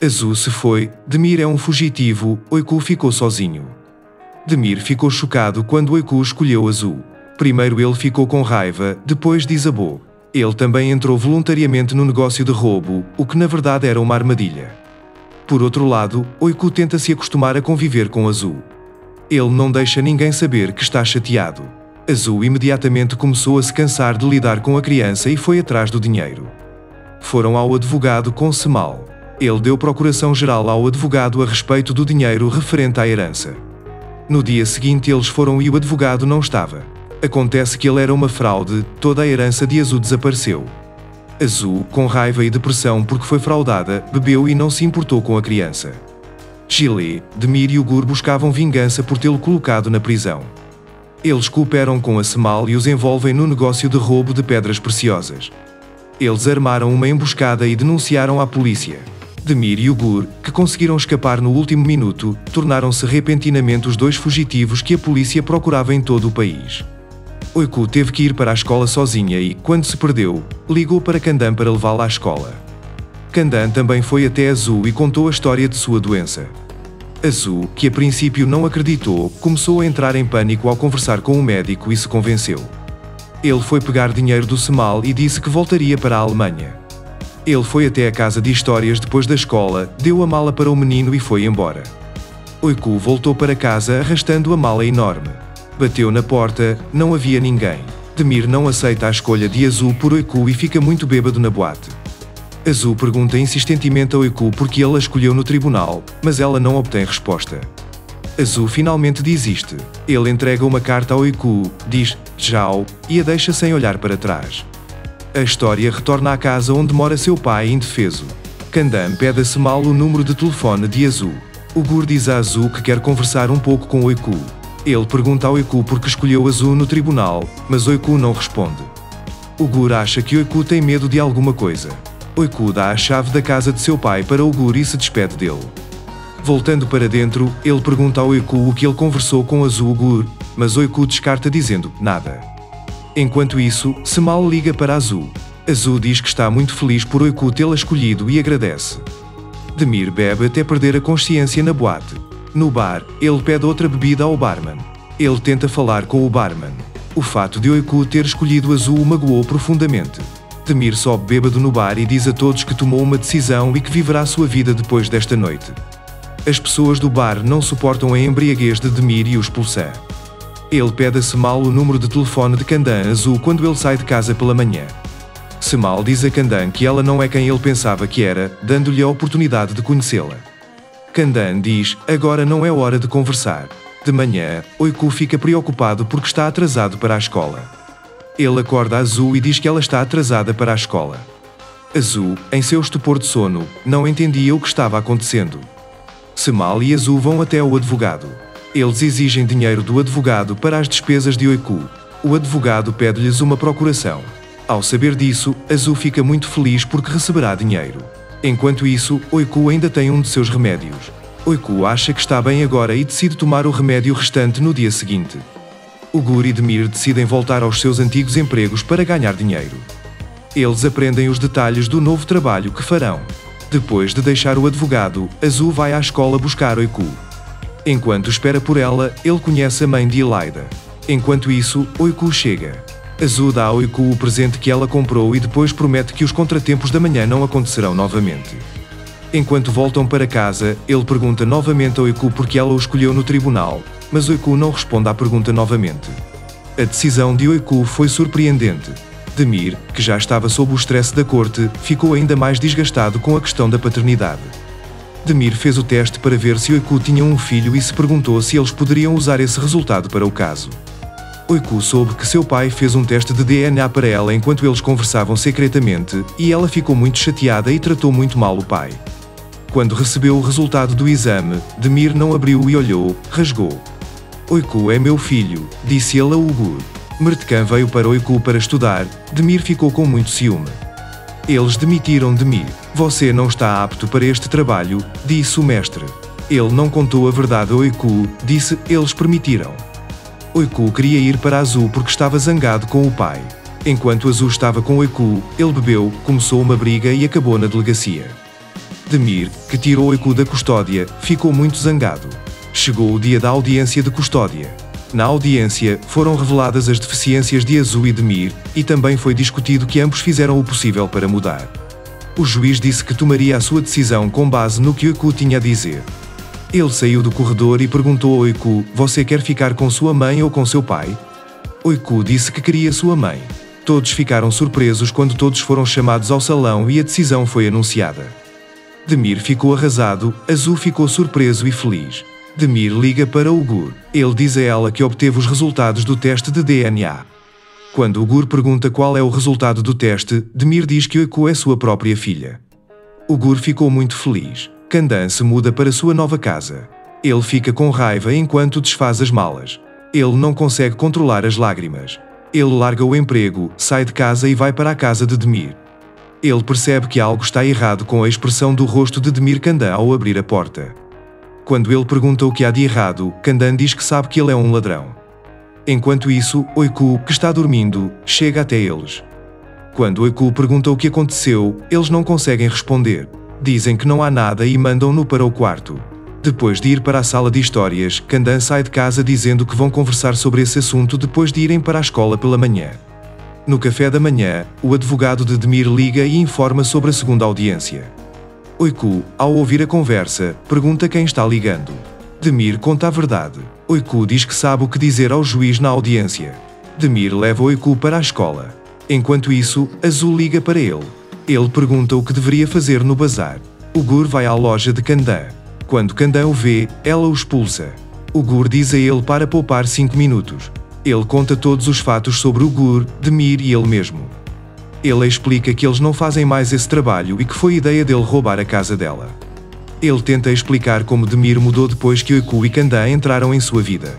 Azul se foi, Demir é um fugitivo, Oiku ficou sozinho. Demir ficou chocado quando Oiku escolheu Azul. Primeiro ele ficou com raiva, depois desabou. Ele também entrou voluntariamente no negócio de roubo, o que na verdade era uma armadilha. Por outro lado, Oiku tenta se acostumar a conviver com Azul. Ele não deixa ninguém saber que está chateado. Azul imediatamente começou a se cansar de lidar com a criança e foi atrás do dinheiro. Foram ao advogado com Semal. Ele deu procuração geral ao advogado a respeito do dinheiro referente à herança. No dia seguinte eles foram e o advogado não estava. Acontece que ele era uma fraude, toda a herança de Azul desapareceu. Azul, com raiva e depressão porque foi fraudada, bebeu e não se importou com a criança. Chile, Demir e Ugur buscavam vingança por tê-lo colocado na prisão. Eles cooperam com a Semal e os envolvem no negócio de roubo de pedras preciosas. Eles armaram uma emboscada e denunciaram à polícia. Demir e Ugur, que conseguiram escapar no último minuto, tornaram-se repentinamente os dois fugitivos que a polícia procurava em todo o país. Oiku teve que ir para a escola sozinha e, quando se perdeu, ligou para Kandan para levá-la à escola. Kandan também foi até Azul e contou a história de sua doença. Azul, que a princípio não acreditou, começou a entrar em pânico ao conversar com o médico e se convenceu. Ele foi pegar dinheiro do Semal e disse que voltaria para a Alemanha. Ele foi até a casa de histórias depois da escola, deu a mala para o menino e foi embora. Oiku voltou para casa arrastando a mala enorme. Bateu na porta, não havia ninguém. Demir não aceita a escolha de Azul por Oiku e fica muito bêbado na boate. Azul pergunta insistentemente a Oiku porque ele a escolheu no tribunal, mas ela não obtém resposta. Azul finalmente desiste. Ele entrega uma carta a Oiku, diz "tchau" e a deixa sem olhar para trás. A história retorna à casa onde mora seu pai indefeso. Kandan pede a Semal o número de telefone de Azul. Ugur diz a Azul que quer conversar um pouco com Oiku. Ele pergunta a Oiku porque escolheu Azul no tribunal, mas Oiku não responde. Ugur acha que Oiku tem medo de alguma coisa. Oiku dá a chave da casa de seu pai para Ugur e se despede dele. Voltando para dentro, ele pergunta a Oiku o que ele conversou com Azul Ugur, mas Oiku descarta dizendo nada. Enquanto isso, Semal liga para Azul. Azul diz que está muito feliz por Oiku tê-la escolhido e agradece. Demir bebe até perder a consciência na boate. No bar, ele pede outra bebida ao barman. Ele tenta falar com o barman. O fato de Oiku ter escolhido Azul o magoou profundamente. Demir sobe bêbado no bar e diz a todos que tomou uma decisão e que viverá sua vida depois desta noite. As pessoas do bar não suportam a embriaguez de Demir e o expulsam. Ele pede a Semal o número de telefone de Kandan Azul quando ele sai de casa pela manhã. Semal diz a Kandan que ela não é quem ele pensava que era, dando-lhe a oportunidade de conhecê-la. Kandan diz, agora não é hora de conversar. De manhã, Oiku fica preocupado porque está atrasado para a escola. Ele acorda Azul e diz que ela está atrasada para a escola. Azul, em seu estupor de sono, não entendia o que estava acontecendo. Semal e Azul vão até o advogado. Eles exigem dinheiro do advogado para as despesas de Oiku. O advogado pede-lhes uma procuração. Ao saber disso, Azul fica muito feliz porque receberá dinheiro. Enquanto isso, Oiku ainda tem um de seus remédios. Oiku acha que está bem agora e decide tomar o remédio restante no dia seguinte. Ugur e Demir decidem voltar aos seus antigos empregos para ganhar dinheiro. Eles aprendem os detalhes do novo trabalho que farão. Depois de deixar o advogado, Azul vai à escola buscar Oiku. Enquanto espera por ela, ele conhece a mãe de Elaida. Enquanto isso, Oiku chega. Azul dá a Oiku o presente que ela comprou e depois promete que os contratempos da manhã não acontecerão novamente. Enquanto voltam para casa, ele pergunta novamente a Oiku porque ela o escolheu no tribunal, mas Oiku não responde à pergunta novamente. A decisão de Oiku foi surpreendente. Demir, que já estava sob o estresse da corte, ficou ainda mais desgastado com a questão da paternidade. Demir fez o teste para ver se Oiku tinha um filho e se perguntou se eles poderiam usar esse resultado para o caso. Oiku soube que seu pai fez um teste de DNA para ela enquanto eles conversavam secretamente, e ela ficou muito chateada e tratou muito mal o pai. Quando recebeu o resultado do exame, Demir não abriu e olhou, rasgou. Oiku é meu filho, disse ele a Ugur. Mertkan veio para Oiku para estudar, Demir ficou com muito ciúme. Eles demitiram Demir. Você não está apto para este trabalho, disse o mestre. Ele não contou a verdade a Oiku, disse, eles permitiram. Oiku queria ir para Azul porque estava zangado com o pai. Enquanto Azul estava com Oiku, ele bebeu, começou uma briga e acabou na delegacia. Demir, que tirou Oiku da custódia, ficou muito zangado. Chegou o dia da audiência de custódia. Na audiência, foram reveladas as deficiências de Azu e Demir, e também foi discutido que ambos fizeram o possível para mudar. O juiz disse que tomaria a sua decisão com base no que Oiku tinha a dizer. Ele saiu do corredor e perguntou a Oiku: "Você quer ficar com sua mãe ou com seu pai?" Oiku disse que queria sua mãe. Todos ficaram surpresos quando todos foram chamados ao salão e a decisão foi anunciada. Demir ficou arrasado, Azu ficou surpreso e feliz. Demir liga para Ugur. Ele diz a ela que obteve os resultados do teste de DNA. Quando Ugur pergunta qual é o resultado do teste, Demir diz que Oiku é sua própria filha. Ugur ficou muito feliz. Kandan se muda para sua nova casa. Ele fica com raiva enquanto desfaz as malas. Ele não consegue controlar as lágrimas. Ele larga o emprego, sai de casa e vai para a casa de Demir. Ele percebe que algo está errado com a expressão do rosto de Demir Kandan ao abrir a porta. Quando ele pergunta o que há de errado, Kandan diz que sabe que ele é um ladrão. Enquanto isso, Oiku, que está dormindo, chega até eles. Quando Oiku pergunta o que aconteceu, eles não conseguem responder. Dizem que não há nada e mandam-no para o quarto. Depois de ir para a sala de histórias, Kandan sai de casa dizendo que vão conversar sobre esse assunto depois de irem para a escola pela manhã. No café da manhã, o advogado de Demir liga e informa sobre a segunda audiência. Oiku, ao ouvir a conversa, pergunta quem está ligando. Demir conta a verdade. Oiku diz que sabe o que dizer ao juiz na audiência. Demir leva Oiku para a escola. Enquanto isso, Azu liga para ele. Ele pergunta o que deveria fazer no bazar. Ugur vai à loja de Kandan. Quando Kandan o vê, ela o expulsa. Ugur diz a ele para poupar 5 minutos. Ele conta todos os fatos sobre Ugur, Demir e ele mesmo. Ele explica que eles não fazem mais esse trabalho e que foi ideia dele roubar a casa dela. Ele tenta explicar como Demir mudou depois que Oiku e Kandan entraram em sua vida.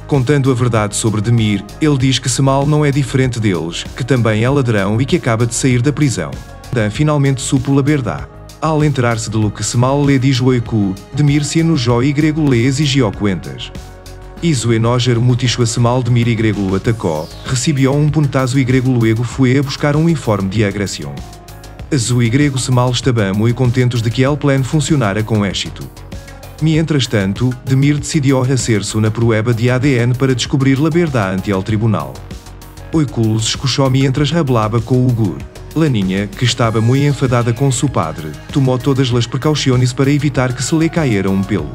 Contando a verdade sobre Demir, ele diz que Semal não é diferente deles, que também é ladrão e que acaba de sair da prisão. Dan finalmente supo la verdade. Ao enterar-se de lo que Semal lhe diz Oiku, Demir se enojou e grego lhe exigiu contas. Iso enojar muitíssimo a Semal Demir e grego lo atacou, recebeu puntazo e grego luego foi a buscar informe de agressão. Azu e grego Semal estavam muito contentes de que el plano funcionara com êxito. Mientras tanto, Demir decidiu hacer-se uma prueba de ADN para descobrir la verdade ante el tribunal. Oiku se escuchou mientras hablaba com Ugur. La niña, que estava muito enfadada com seu padre, tomou todas as precauções para evitar que se lhe caíra pelo.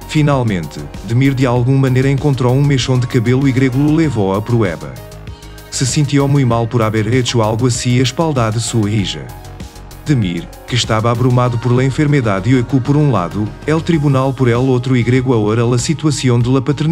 Finalmente, Demir de alguma maneira encontrou mechão de cabelo e grego o levou à prueba. Se sentiu muito mal por haver hecho algo assim a espaldar de sua hija. Demir, que estava abrumado por la enfermedade e Oiku por lado, el tribunal por el outro e grego ahora la situação de la paternidade.